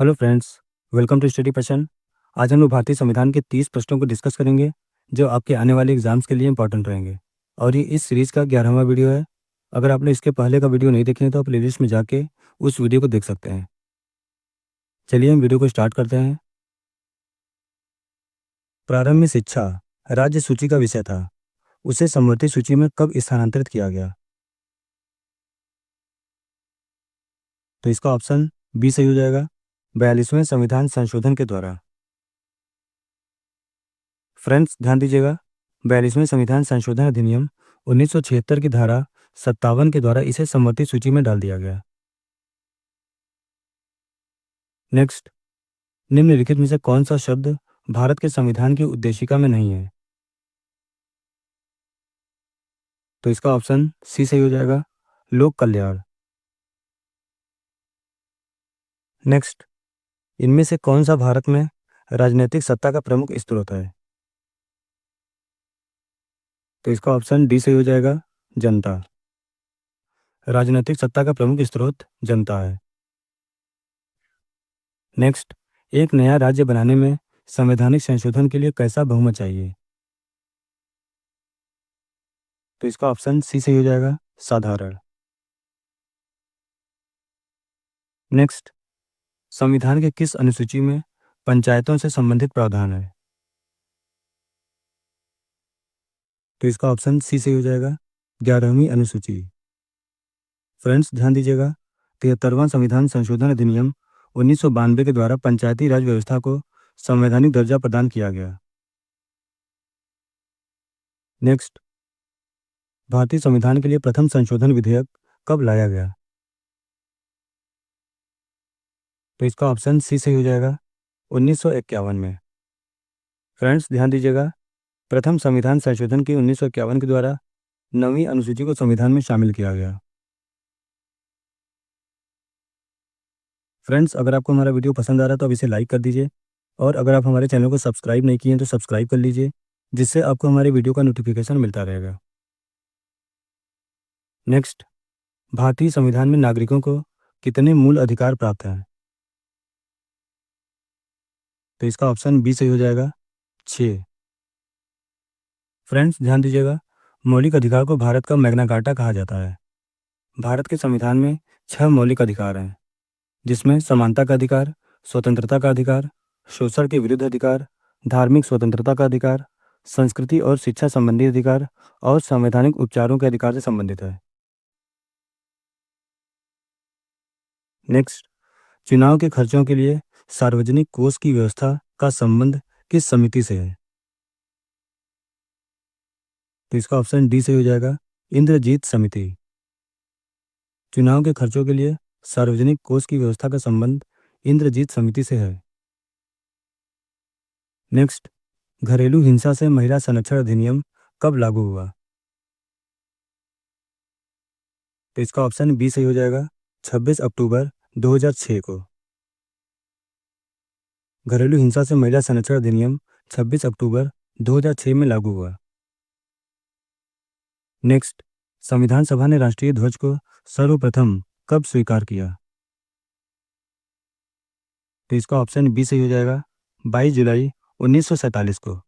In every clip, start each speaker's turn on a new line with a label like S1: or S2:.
S1: Hello friends, welcome to study person. आज हम लोग भारतीय संविधान के 30 प्रश्नों को डिस्कस करेंगे जो आपके आने वाले एग्जाम्स के लिए इंपॉर्टेंट रहेंगे। और ये इस सीरीज़ का 11वां वीडियो है। अगर आपने इसके पहले का वीडियो नहीं देखे हैं तो आप प्लेलिस्ट में जाके उस वीडियो को देख सकते हैं। चलिए हम वीडियो को स्टार्ट करते हैं। प्रारंभ में शिक्षा राज्य सूची का विषय था। उसे समवर्ती सूची में कब स्थानांतरित किया गया? तो इसका ऑप्शन बी सही हो जाएगा, 42वें संविधान संशोधन के द्वारा। फ्रेंड्स ध्यान दीजिएगा, 42वें संविधान संशोधन अधिनियम 1976 की धारा 57 के द्वारा इसे सम्मति सूची में डाल दिया गया। नेक्स्ट, निम्नलिखित में से कौन सा शब्द भारत के संविधान की उद्देशिका में नहीं है? तो इसका ऑप्शन सी सही हो जाएगा, लोक कल्याण। नेक्स्ट, इनमें से कौन सा भारत में राजनीतिक सत्ता का प्रमुख स्रोत है? तो इसका ऑप्शन डी सही हो जाएगा, जनता। राजनीतिक सत्ता का प्रमुख स्रोत जनता है। नेक्स्ट, एक नया राज्य बनाने में संवैधानिक संशोधन के लिए कैसा बहुमत चाहिए? तो इसका ऑप्शन सी सही हो जाएगा, साधारण। नेक्स्ट, संविधान के किस अनुसूची में पंचायतों से संबंधित प्रावधान है? तो इसका ऑप्शन सी सही हो जाएगा, 11वीं अनुसूची। फ्रेंड्स ध्यान दीजिएगा, 73वां संविधान संशोधन अधिनियम 1992 के द्वारा पंचायती राज व्यवस्था को संवैधानिक दर्जा प्रदान किया गया। नेक्स्ट, भारतीय संविधान के लिए प्रथम संशोधन विधेयक कब लाया गया? तो इसका ऑप्शन सी सही हो जाएगा, 1951 में। फ्रेंड्स ध्यान दीजिएगा, प्रथम संविधान संशोधन की 1951 के द्वारा 9वीं अनुसूची को संविधान में शामिल किया गया। फ्रेंड्स अगर आपको हमारा वीडियो पसंद आ रहा है तो अब इसे लाइक कर दीजिए, और अगर आप हमारे चैनल को सब्सक्राइब नहीं किए हैं तो सब्सक्राइब कर लीजिए, जिससे आपको हमारे वीडियो का नोटिफिकेशन मिलता रहेगा। नेक्स्ट, भारतीय संविधान में नागरिकों को कितने मूल अधिकार प्राप्त हैं? तो इसका ऑप्शन बी सही हो जाएगा, 6। फ्रेंड्स ध्यान दीजिएगा, मौलिक अधिकार को भारत का मैग्ना कार्टा कहा जाता है। भारत के संविधान में 6 मौलिक अधिकार हैं, जिसमें समानता का अधिकार, स्वतंत्रता का अधिकार, शोषण के विरुद्ध अधिकार, धार्मिक स्वतंत्रता का अधिकार, संस्कृति और शिक्षा संबंधी अधिकार और संवैधानिक उपचारों के अधिकार से संबंधित है। नेक्स्ट, चुनाव के खर्चों के लिए सार्वजनिक कोष की व्यवस्था का संबंध किस समिति से है? तो इसका ऑप्शन डी सही हो जाएगा, इंद्रजीत समिति। चुनाव के खर्चों के लिए सार्वजनिक कोष की व्यवस्था का संबंध इंद्रजीत समिति से है। नेक्स्ट, घरेलू हिंसा से महिला संरक्षण अधिनियम कब लागू हुआ? तो इसका ऑप्शन बी सही हो जाएगा, 26 अक्टूबर 2006 को। घरेलू हिंसा से महिला संरक्षण अधिनियम 26 अक्टूबर 2006 में लागू हुआ। नेक्स्ट, संविधान सभा ने राष्ट्रीय ध्वज को सर्वप्रथम कब स्वीकार किया? तो इसका ऑप्शन बी सही हो जाएगा, 22 जुलाई 1947 को।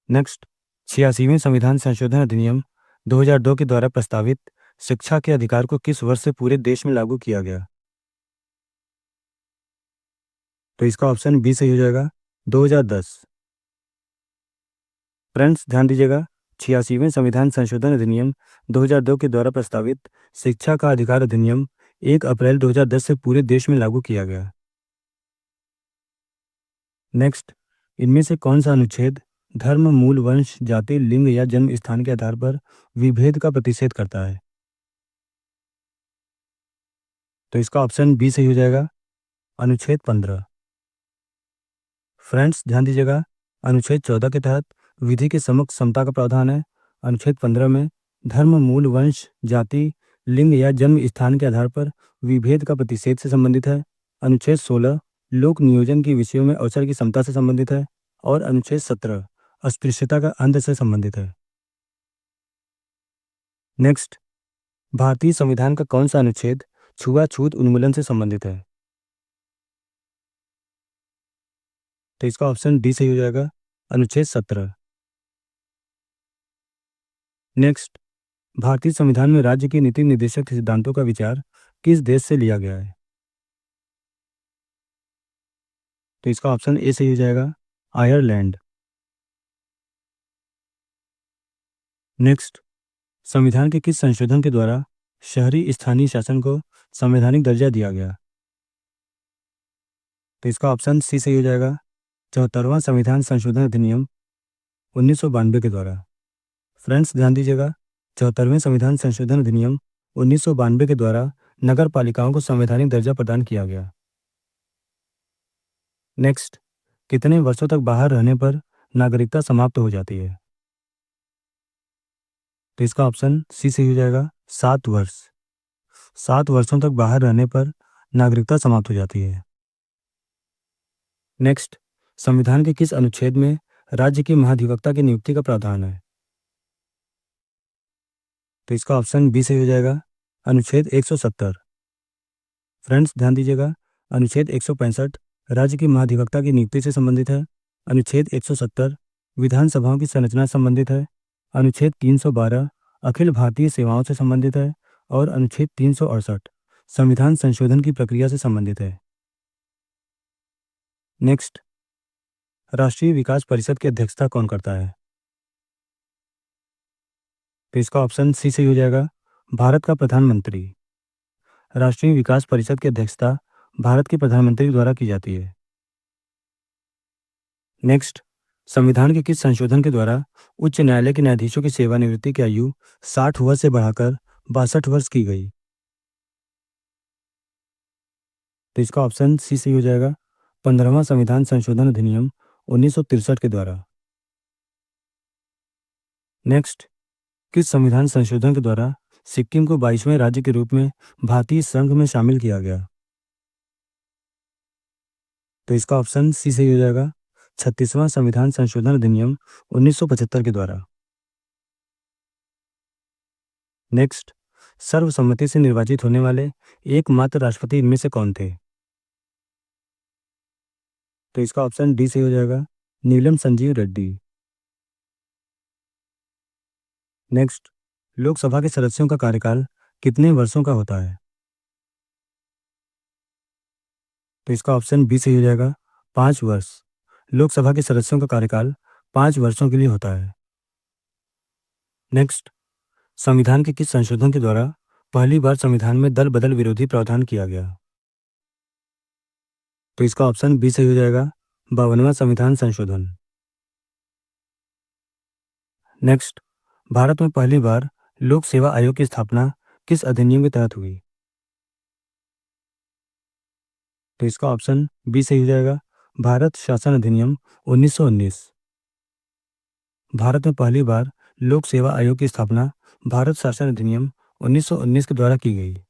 S1: नेक्स्ट, 86वें संविधान संशोधन अधिनियम 2002 के द्वारा प्रस्तावित शिक्षा के अधिकार को किस वर्ष से पूरे देश में लागू किया गया? तो इसका ऑप्शन बी सही हो जाएगा, 2010। फ्रेंड्स ध्यान दीजिएगा, 86वें संविधान संशोधन अधिनियम 2002 के द्वारा प्रस्तावित शिक्षा का अधिकार अधिनियम 1 अप्रैल 2010 से पूरे देश में लागू किया गया। नेक्स्ट, इनमें से कौन सा अनुच्छेद धर्म, मूल, वंश, जाति, लिंग या जन्म स्थान के आधार पर विभेद का प्रतिषेध करता है? तो इसका ऑप्शन बी सही हो जाएगा, अनुच्छेद 15। फ्रेंड्स ध्यान दीजिएगा, अनुच्छेद 14 के तहत विधि के समक्ष समता का प्रावधान है। अनुच्छेद 15 में धर्म, मूल, वंश, जाति, लिंग या जन्म स्थान के आधार पर विभेद का प्रतिषेध से संबंधित है। अनुच्छेद 16 लोक नियोजन के विषयों में अवसर की समता से संबंधित है, और अनुच्छेद 17 अस्पृश्यता का अंत से संबंधित है। नेक्स्ट, भारतीय संविधान का कौन सा अनुच्छेद छुआछूत उन्मूलन से संबंधित है। तो इसका ऑप्शन डी सही हो जाएगा, अनुच्छेद 17। नेक्स्ट, भारतीय संविधान में राज्य के नीति निर्देशक सिद्धांतों का विचार किस देश से लिया गया है? तो इसका ऑप्शन ए सही हो जाएगा, आयरलैंड। नेक्स्ट, संविधान के किस संशोधन के द्वारा शहरी स्थानीय शासन को संवैधानिक दर्जा दिया गया? तो इसका ऑप्शन सी सही हो जाएगा, 74वां संविधान संशोधन अधिनियम 1992 के द्वारा। फ्रेंड्स ध्यान दीजिएगा, 74वें संविधान संशोधन अधिनियम 1992 के द्वारा नगर पालिकाओं को संवैधानिक दर्जा प्रदान किया गया। नेक्स्ट, कितने वर्षों तक बाहर रहने पर नागरिकता समाप्त हो जाती है? तो इसका ऑप्शन सी सही हो जाएगा, 7 वर्ष। 7 वर्षों तक बाहर रहने पर नागरिकता समाप्त हो जाती है। नेक्स्ट, संविधान के किस अनुच्छेद में राज्य के महाधिवक्ता की नियुक्ति का प्रावधान है? तो इसका ऑप्शन बी सही हो जाएगा, अनुच्छेद 170। फ्रेंड्स ध्यान दीजिएगा, अनुच्छेद 165 राज्य के महाधिवक्ता की नियुक्ति से संबंधित है। अनुच्छेद 170 विधानसभाओं की संरचना से संबंधित है। अनुच्छेद 312 अखिल भारतीय सेवाओं से संबंधित है। और अनुच्छेद 368 संविधान संशोधन की प्रक्रिया से संबंधित है। नेक्स्ट, राष्ट्रीय विकास परिषद की अध्यक्षता कौन करता है? तो इसका ऑप्शन सी सही हो जाएगा, भारत का प्रधानमंत्री। राष्ट्रीय विकास परिषद की अध्यक्षता भारत के प्रधानमंत्री द्वारा की जाती है। नेक्स्ट, संविधान के किस संशोधन के द्वारा उच्च न्यायालय के न्यायाधीशों की सेवानिवृत्ति की आयु 60 वर्ष से बढ़ाकर 62 वर्ष की गई? तो इसका ऑप्शन सी सही हो जाएगा, 15वां संविधान संशोधन अधिनियम 1963 के द्वारा। नेक्स्ट, किस संविधान संशोधन के द्वारा सिक्किम को 22वें राज्य के रूप में भारतीय संघ में शामिल किया गया? तो इसका ऑप्शन सी सही हो जाएगा, 36वां संविधान संशोधन अधिनियम 1975 के द्वारा। नेक्स्ट, सर्वसम्मति से निर्वाचित होने वाले एकमात्र राष्ट्रपति इनमें से कौन थे? तो इसका ऑप्शन डी सही हो जाएगा, नीलम संजीव रेड्डी। नेक्स्ट, लोकसभा के सदस्यों का कार्यकाल कितने वर्षों का होता है? तो इसका ऑप्शन बी सही हो जाएगा, 5 वर्ष। लोकसभा के सदस्यों का कार्यकाल 5 वर्षों के लिए होता है। नेक्स्ट, संविधान के किस संशोधन के द्वारा पहली बार संविधान में दल बदल विरोधी प्रावधान किया गया? तो इसका ऑप्शन बी सही हो जाएगा, 52वां संविधान संशोधन। नेक्स्ट, भारत में पहली बार लोक सेवा आयोग की स्थापना किस अधिनियम के तहत हुई? तो इसका ऑप्शन बी सही हो जाएगा, भारत शासन अधिनियम 1919। भारत में पहली बार लोक सेवा आयोग की स्थापना भारत शासन अधिनियम 1919 के द्वारा की गई।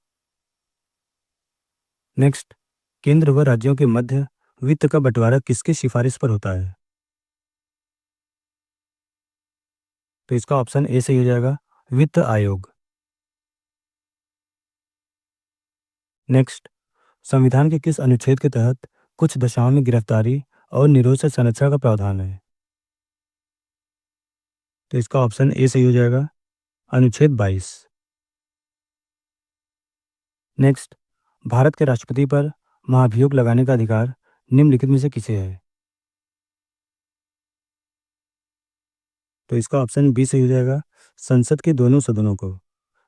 S1: नेक्स्ट, केंद्र व राज्यों के मध्य वित्त का बंटवारा किसकी सिफारिश पर होता है? तो इसका ऑप्शन ए सही हो जाएगा, वित्त आयोग। नेक्स्ट, संविधान के किस अनुच्छेद के तहत कुछ दशाओं में गिरफ्तारी और निरोध से संरक्षण का प्रावधान है? तो इसका ऑप्शन ए सही हो जाएगा, अनुच्छेद 22। नेक्स्ट, भारत के राष्ट्रपति पर महाभियोग लगाने का अधिकार निम्नलिखित में से किसे है? तो इसका ऑप्शन बी सही हो जाएगा, संसद के दोनों सदनों को,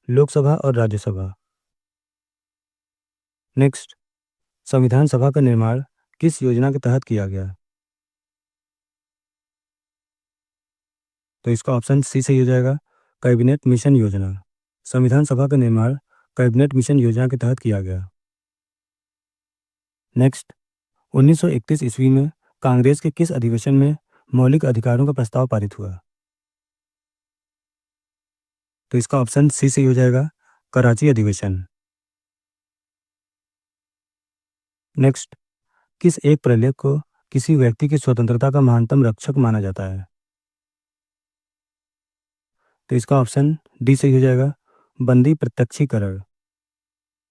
S1: लोकसभा और राज्यसभा। नेक्स्ट, संविधान सभा का निर्माण किस योजना के तहत किया गया? तो इसका ऑप्शन सी सही हो जाएगा, कैबिनेट मिशन योजना। संविधान सभा का निर्माण कैबिनेट मिशन योजना के तहत किया गया। नेक्स्ट, 1931 ईस्वी में कांग्रेस के किस अधिवेशन में मौलिक अधिकारों का प्रस्ताव पारित हुआ? तो इसका ऑप्शन सी सही हो जाएगा, कराची अधिवेशन। नेक्स्ट, किस एक प्रलेख को किसी व्यक्ति की स्वतंत्रता का महानतम रक्षक माना जाता है? तो इसका ऑप्शन डी सही हो जाएगा, बंदी प्रत्यक्षीकरण।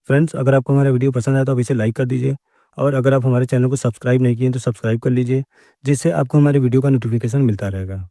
S1: फ्रेंड्स, अगर आपको हमारा वीडियो पसंद आया तो आप इसे लाइक कर दीजिए, और अगर आप हमारे चैनल को सब्सक्राइब नहीं किए तो सब्सक्राइब कर लीजिए, जिससे आपको हमारे वीडियो का नोटिफिकेशन मिलता रहेगा।